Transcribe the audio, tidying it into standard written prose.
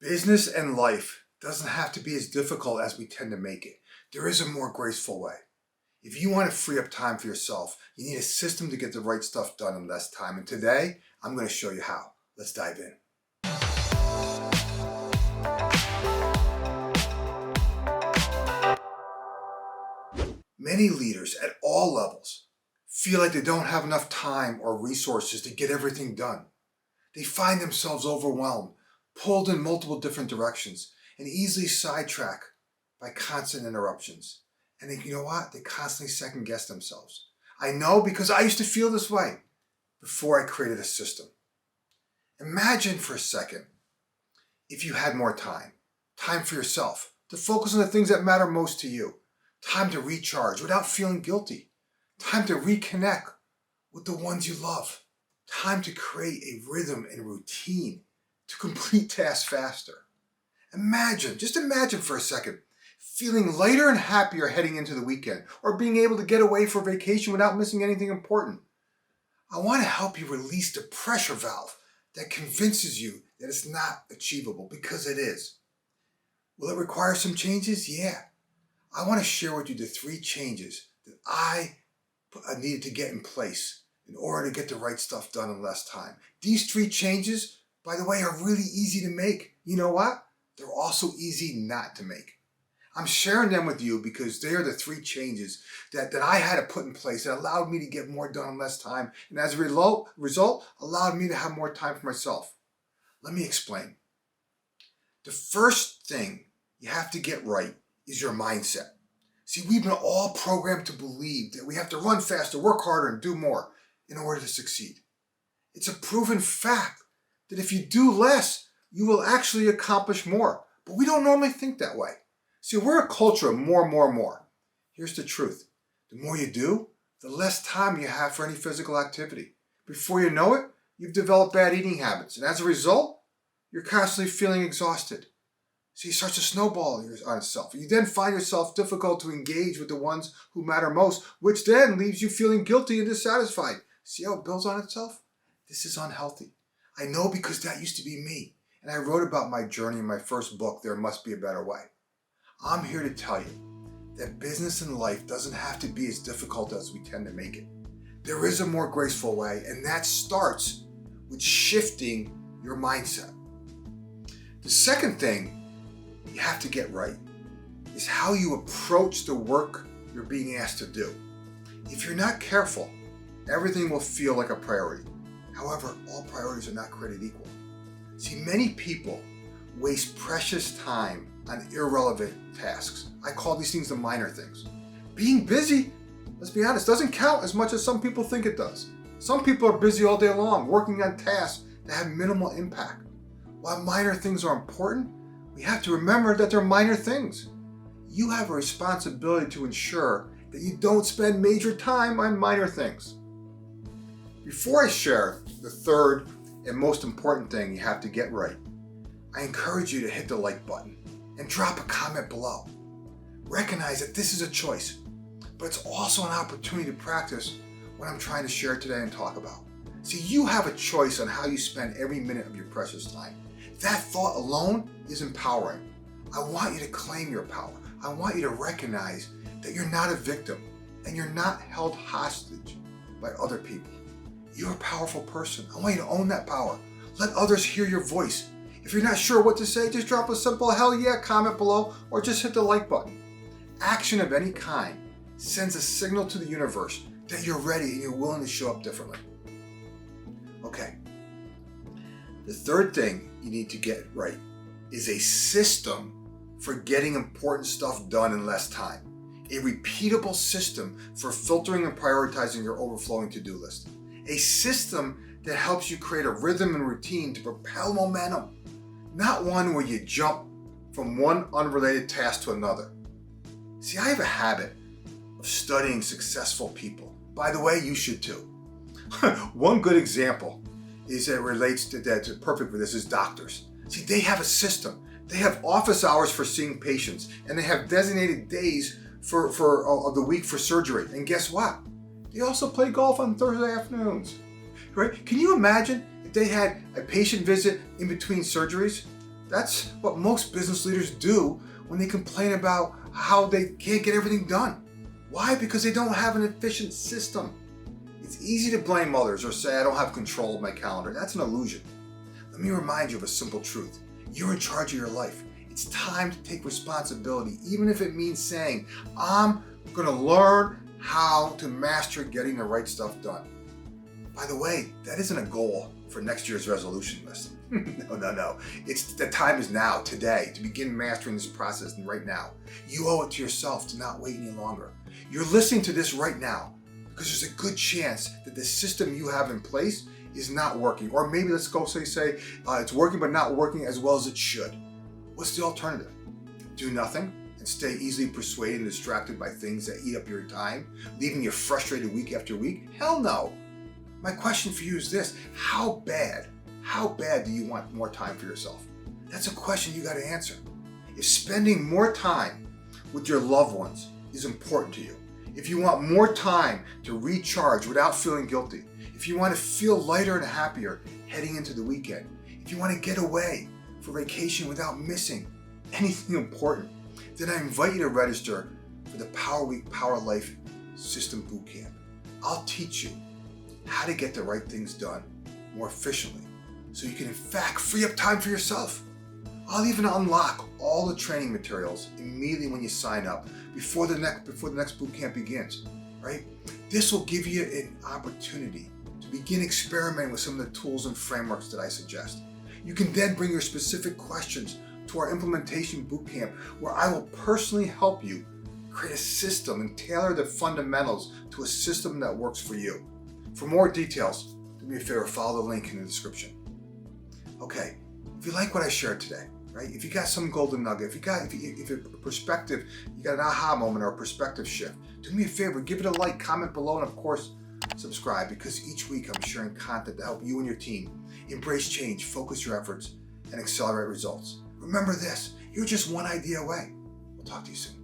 Business and life doesn't have to be as difficult as we tend to make it. There is a more graceful way. If you want to free up time for yourself, you need a system to get the right stuff done in less time. And today, I'm going to show you how. Let's dive in. Many leaders at all levels feel like they don't have enough time or resources to get everything done. They find themselves overwhelmed, pulled in multiple different directions, and easily sidetracked by constant interruptions. And you know what? They constantly second guess themselves. I know because I used to feel this way before I created a system. Imagine for a second if you had more time for yourself, to focus on the things that matter most to you, time to recharge without feeling guilty, time to reconnect with the ones you love, time to create a rhythm and routine to complete tasks faster. Just imagine for a second, feeling lighter and happier heading into the weekend, or being able to get away for vacation without missing anything important. I want to help you release the pressure valve that convinces you that it's not achievable, because it is. Will it require some changes? Yeah. I want to share with you the 3 changes that I needed to get in place in order to get the right stuff done in less time. These 3 changes, by the way, are really easy to make. You know what? They're also easy not to make. I'm sharing them with you because they are the 3 changes that I had to put in place that allowed me to get more done in less time, and as a result, allowed me to have more time for myself. Let me explain. The first thing you have to get right is your mindset. See, we've been all programmed to believe that we have to run faster, work harder, and do more in order to succeed. It's a proven fact that if you do less, you will actually accomplish more. But we don't normally think that way. See, we're a culture of more. Here's the truth. The more you do, the less time you have for any physical activity. Before you know it, you've developed bad eating habits. And as a result, you're constantly feeling exhausted. See, it starts to snowball on itself. You then find yourself difficult to engage with the ones who matter most, which then leaves you feeling guilty and dissatisfied. See how it builds on itself? This is unhealthy. I know because that used to be me. And I wrote about my journey in my first book, There Must Be a Better Way. I'm here to tell you that business and life doesn't have to be as difficult as we tend to make it. There is a more graceful way, and that starts with shifting your mindset. The second thing you have to get right is how you approach the work you're being asked to do. If you're not careful, everything will feel like a priority. However, all priorities are not created equal. See, many people waste precious time on irrelevant tasks. I call these things the minor things. Being busy, let's be honest, doesn't count as much as some people think it does. Some people are busy all day long working on tasks that have minimal impact. While minor things are important, we have to remember that they're minor things. You have a responsibility to ensure that you don't spend major time on minor things. Before I share the third and most important thing you have to get right, I encourage you to hit the like button and drop a comment below. Recognize that this is a choice, but it's also an opportunity to practice what I'm trying to share today and talk about. See, you have a choice on how you spend every minute of your precious time. That thought alone is empowering. I want you to claim your power. I want you to recognize that you're not a victim and you're not held hostage by other people. You're a powerful person. I want you to own that power. Let others hear your voice. If you're not sure what to say, just drop a simple hell yeah comment below or just hit the like button. Action of any kind sends a signal to the universe that you're ready and you're willing to show up differently. Okay. The third thing you need to get right is a system for getting important stuff done in less time. A repeatable system for filtering and prioritizing your overflowing to-do list. A system that helps you create a rhythm and routine to propel momentum. Not one where you jump from one unrelated task to another. See, I have a habit of studying successful people. By the way, you should too. One good example is that relates to that's perfect for this is doctors. See, they have a system. They have office hours for seeing patients, and they have designated days for the week for surgery. And guess what? They also play golf on Thursday afternoons. Right? Can you imagine if they had a patient visit in between surgeries? That's what most business leaders do when they complain about how they can't get everything done. Why? Because they don't have an efficient system. It's easy to blame others or say, I don't have control of my calendar. That's an illusion. Let me remind you of a simple truth. You're in charge of your life. It's time to take responsibility, even if it means saying, I'm going to learn how to master getting the right stuff done. By the way, that isn't a goal for next year's resolution list. No. The time is now, today, to begin mastering this process right now. You owe it to yourself to not wait any longer. You're listening to this right now because there's a good chance that the system you have in place is not working. Or maybe let's go say it's working but not working as well as it should. What's the alternative? Do nothing and stay easily persuaded and distracted by things that eat up your time, leaving you frustrated week after week? Hell no. My question for you is this: how bad do you want more time for yourself? That's a question you got to answer. If spending more time with your loved ones is important to you, if you want more time to recharge without feeling guilty, if you want to feel lighter and happier heading into the weekend, if you want to get away for vacation without missing anything important, then I invite you to register for the PowerWeek-PowerLife System Bootcamp. I'll teach you how to get the right things done more efficiently so you can in fact free up time for yourself. I'll even unlock all the training materials immediately when you sign up before the next bootcamp begins, right? This will give you an opportunity to begin experimenting with some of the tools and frameworks that I suggest. You can then bring your specific questions to our implementation bootcamp, where I will personally help you create a system and tailor the fundamentals to a system that works for you. For more details, do me a favor, follow the link in the description. Okay, if you like what I shared today, right? If you got some golden nugget, if a perspective, you got an aha moment or a perspective shift, do me a favor, give it a like, comment below, and of course, subscribe, because each week I'm sharing content to help you and your team embrace change, focus your efforts, and accelerate results. Remember this, you're just one idea away. We'll talk to you soon.